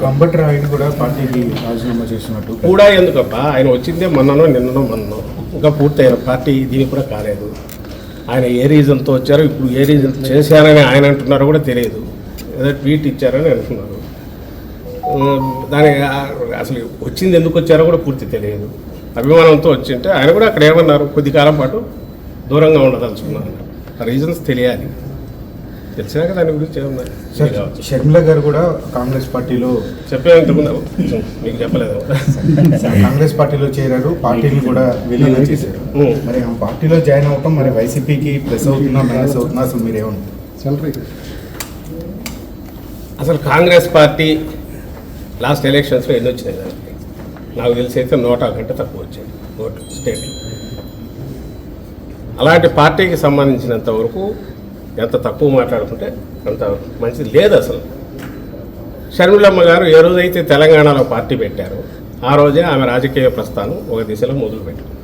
అంబటి రాయుడు కూడా పార్టీకి రాజీనామా చేసినట్టు కూడా ఎందుకబ్బా, ఆయన వచ్చిందే మొన్ననో ఇంకా పూర్తయిన పార్టీ దీనికి కూడా కాలేదు. ఆయన ఏ రీజన్తో వచ్చారో, ఇప్పుడు ఏ రీజన్ చేశారని ఆయన అంటున్నారో కూడా తెలియదు. ఏదో ట్వీట్ ఇచ్చారని అంటున్నారు. దాని అసలు వచ్చింది ఎందుకు వచ్చారో కూడా పూర్తి తెలియదు. అభిమానంతో వచ్చింటే ఆయన కూడా అక్కడ ఏమన్నారు, కొద్ది కాలం పాటు దూరంగా ఉండదలుచుకున్నారు. ఆ రీజన్స్ తెలియాలి. తెలిసినాక దాని గురించి ఏమన్నారు. షర్మిల గారు కూడా కాంగ్రెస్ పార్టీలో చెప్పేంతకుముందు మీకు చెప్పలేదు. కాంగ్రెస్ పార్టీలో చేరారు, పార్టీని కూడా విలీనం చేశారు. మరి ఆ పార్టీలో జాయిన్ అవ్వటం మరి వైసీపీకి ప్లస్ అవుతున్నా మైనస్ అవుతున్నా, అసలు మీరేమంటారు? అసలు కాంగ్రెస్ పార్టీ లాస్ట్ ఎలక్షన్స్లో ఎన్ని వచ్చినాయి దానికి నాకు తెలిసి అయితే 100 కంటే తక్కువ వచ్చాయి ఓటు స్టేట్లో. అలాంటి పార్టీకి సంబంధించినంత వరకు ఎంత తక్కువ మాట్లాడుకుంటే అంత మంచిది లేదు. అసలు షర్మిలమ్మ గారు ఏ రోజైతే తెలంగాణలో పార్టీ పెట్టారో ఆ రోజే ఆమె రాజకీయ ప్రస్థానం ఒక దిశలో మొదలుపెట్టారు.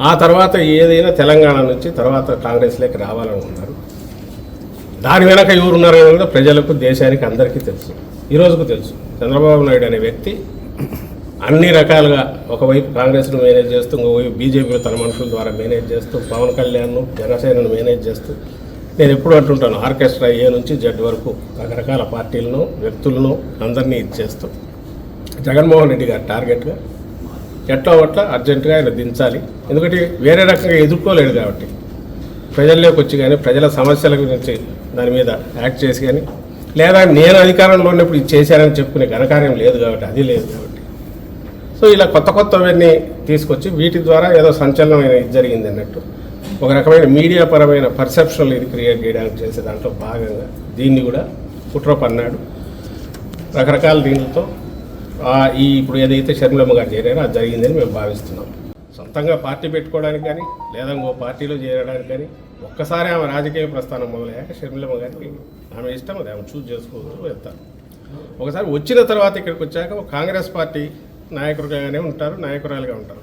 ఆ తర్వాత ఏదైనా తెలంగాణ నుంచి తర్వాత కాంగ్రెస్లోకి రావాలని ఉన్నారు. దాని వెనక ఎవరున్నారో కూడా ప్రజలకు, దేశానికి అందరికీ తెలుసు. ఈరోజుకు తెలుసు. చంద్రబాబు నాయుడు అనే వ్యక్తి అన్ని రకాలుగా ఒకవైపు కాంగ్రెస్ను మేనేజ్ చేస్తూ, ఇంకోవైపు బీజేపీలో తన మనుషుల ద్వారా మేనేజ్ చేస్తూ, పవన్ కళ్యాణ్ను, జనసేనను మేనేజ్ చేస్తూ, నేను ఎప్పుడు అంటుంటాను, ఆర్కెస్ట్రా ఏ నుంచి జెడ్ వరకు రకరకాల పార్టీలను, వ్యక్తులను అందరినీ ఇచ్చేస్తూ జగన్మోహన్ రెడ్డి గారు టార్గెట్గా ఎట్లా ఒట్లా అర్జెంటుగా ఆయన దించాలి. ఎందుకంటే వేరే రకంగా ఎదుర్కోలేడు కాబట్టి ప్రజల్లోకి వచ్చి కానీ ప్రజల సమస్యల గురించి దాని మీద యాక్ట్ చేసి కానీ, లేదా నేను అధికారంలో ఉన్నప్పుడు ఇది చేశానని చెప్పుకునే ఘనకార్యం లేదు కాబట్టి, అది లేదు కాబట్టి, సో ఇలా కొత్తవన్నీ తీసుకొచ్చి వీటి ద్వారా ఏదో సంచలనమైన ఇది జరిగింది అన్నట్టు ఒక రకమైన మీడియా పరమైన పర్సెప్షన్లు ఇది క్రియేట్ చేయడానికి చేసే దాంట్లో భాగంగా దీన్ని కూడా కుట్ర పన్నాడు. రకరకాల దీంతో ఇప్పుడు ఏదైతే షర్మిలమ్మ గారు చేరారో అది జరిగిందని మేము భావిస్తున్నాం. సొంతంగా పార్టీ పెట్టుకోవడానికి కానీ లేదా ఇంకో పార్టీలో చేరడానికి కానీ ఒక్కసారి ఆమె రాజకీయ ప్రస్థానం మొదలయ్యాక షర్మిలమ్మ గారికి ఆమె ఇష్టం, అది ఆమె చూజ్ చేసుకోవచ్చు, వెళ్తారు. ఒకసారి వచ్చిన తర్వాత ఇక్కడికి వచ్చాక ఒక కాంగ్రెస్ పార్టీ నాయకులుగానే ఉంటారు, నాయకురాలుగా ఉంటారు.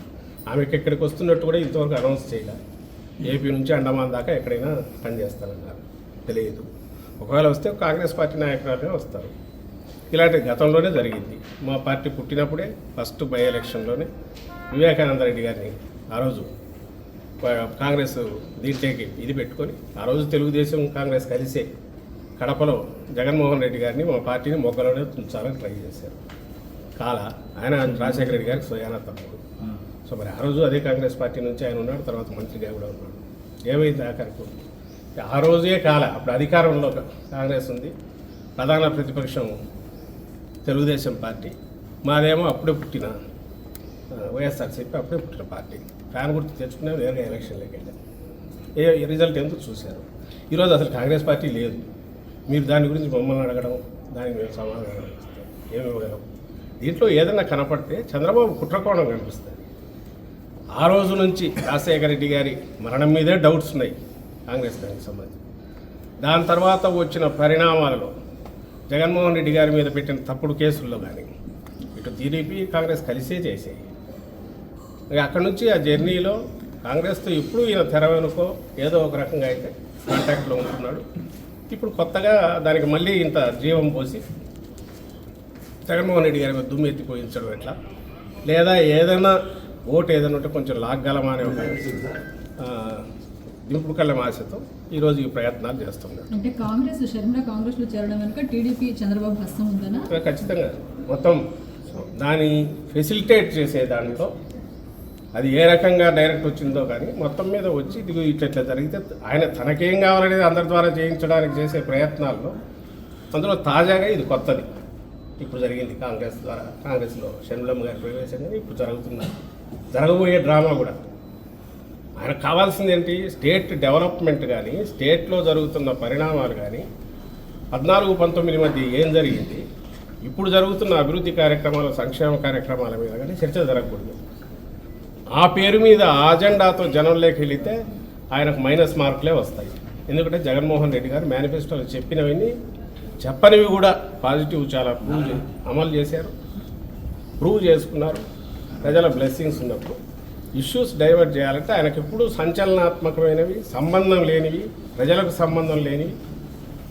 ఆమెకి ఇక్కడికి వస్తున్నట్టు కూడా ఇంతవరకు అనౌన్స్ చేయాలి. ఏపీ నుంచి అండమాన్ దాకా ఎక్కడైనా పనిచేస్తారన్నారు, తెలియదు. ఒకవేళ వస్తే కాంగ్రెస్ పార్టీ నాయకురాలుగా వస్తారు. ఇలాంటి గతంలోనే జరిగింది. మా పార్టీ పుట్టినప్పుడే ఫస్ట్ బై ఎలక్షన్లోనే వివేకానంద రెడ్డి గారిని ఆ రోజు కాంగ్రెస్ దీంట్లోకి ఇది పెట్టుకొని ఆ రోజు తెలుగుదేశం కాంగ్రెస్ కలిసే కడపలో జగన్మోహన్ రెడ్డి గారిని మా పార్టీని మొగ్గలోనే ఉంచాలని ట్రై చేశారు. ఆయన రాజశేఖర రెడ్డి గారికి స్వయాన తమ్ముడు. సో మరి ఆ రోజు అదే కాంగ్రెస్ పార్టీ నుంచి ఆయన ఉన్నాడు, తర్వాత మంత్రిగా కూడా ఉన్నాడు. ఏమైంది ఆఖరికి ఆ రోజే అప్పుడు అధికారంలో కాంగ్రెస్ ఉంది, ప్రధాన ప్రతిపక్షం తెలుగుదేశం పార్టీ, మాదేమో అప్పుడే పుట్టిన వైఎస్ఆర్సీపీ అప్పుడే పుట్టిన పార్టీ. ఫ్యాన్ గుర్తు తెచ్చుకునే వేరే ఎలక్షన్లోకి వెళ్ళాం. రిజల్ట్ ఎందుకు చూశారు. ఈరోజు అసలు కాంగ్రెస్ పార్టీ లేదు. మీరు దాని గురించి మమ్మల్ని అడగడం, దానికి మేము సమాధానం ఇస్తాం, ఏమి ఇవ్వగలం. దీంట్లో ఏదైనా కనపడితే చంద్రబాబు కుట్రకోణం కనిపిస్తుంది. ఆ రోజు నుంచి రాజశేఖర రెడ్డి గారి మరణం మీదే డౌట్స్ ఉన్నాయి కాంగ్రెస్ దానికి సంబంధించి. దాని తర్వాత వచ్చిన పరిణామాలలో జగన్మోహన్ రెడ్డి గారి మీద పెట్టిన తప్పుడు కేసుల్లో కానీ ఇటు టీడీపీ కాంగ్రెస్ కలిసే చేసాయి. అక్కడి నుంచి ఆ జర్నీలో కాంగ్రెస్తో ఇప్పుడు ఈయన తెర వెనుకో ఏదో ఒక రకంగా అయితే కాంటాక్ట్లో ఉంటున్నాడు. ఇప్పుడు కొత్తగా దానికి మళ్ళీ ఇంత జీవం పోసి జగన్మోహన్ రెడ్డి గారి మీద దుమ్ము ఎత్తిపోయించడం ఎట్లా, లేదా ఏదైనా ఓటు ఏదైనా ఉంటే కొంచెం లాగ్గలమా అనే ఒక దింపుడు కళ్ళ ఆశతో ఈరోజు ఈ ప్రయత్నాలు చేస్తున్నారు. అంటే కాంగ్రెస్ షర్మిల కాంగ్రెస్లో చేరడం వెనుక టీడీపీ చంద్రబాబు హస్తం ఉందనా? ఖచ్చితంగా మొత్తం దాన్ని ఫెసిలిటేట్ చేసే దాంట్లో అది ఏ రకంగా డైరెక్ట్ వచ్చిందో కానీ మొత్తం మీద వచ్చి ఇది ఇట్లా జరిగితే ఆయన తనకేం కావాలనేది అందరి ద్వారా చేయించడానికి చేసే ప్రయత్నాల్లో అందులో తాజాగా ఇది కొత్తది ఇప్పుడు జరిగింది. కాంగ్రెస్లో షర్మిలమ్మ గారి ప్రవేశం కానీ ఇప్పుడు జరగబోయే డ్రామా కూడా ఆయనకు కావాల్సింది ఏంటి, స్టేట్ డెవలప్మెంట్ కానీ స్టేట్లో జరుగుతున్న పరిణామాలు కానీ 14-19 మధ్య ఏం జరిగింది, ఇప్పుడు జరుగుతున్న అభివృద్ధి కార్యక్రమాలు, సంక్షేమ కార్యక్రమాల మీద కానీ చర్చ జరగకూడదు. ఆ పేరు మీద ఆ అజెండాతో జనంలోకి వెళితే ఆయనకు మైనస్ మార్కులే వస్తాయి. ఎందుకంటే జగన్మోహన్ రెడ్డి గారు మేనిఫెస్టోలో చెప్పినవన్నీ చెప్పనివి కూడా పాజిటివ్ చాలా అమలు చేశారు, ప్రూవ్ చేసుకున్నారు. ప్రజల బ్లెస్సింగ్స్ ఉన్నప్పుడు ఇష్యూస్ డైవర్ట్ చేయాలంటే ఆయనకు ఎప్పుడు సంచలనాత్మకమైనవి, సంబంధం లేనివి, ప్రజలకు సంబంధం లేనివి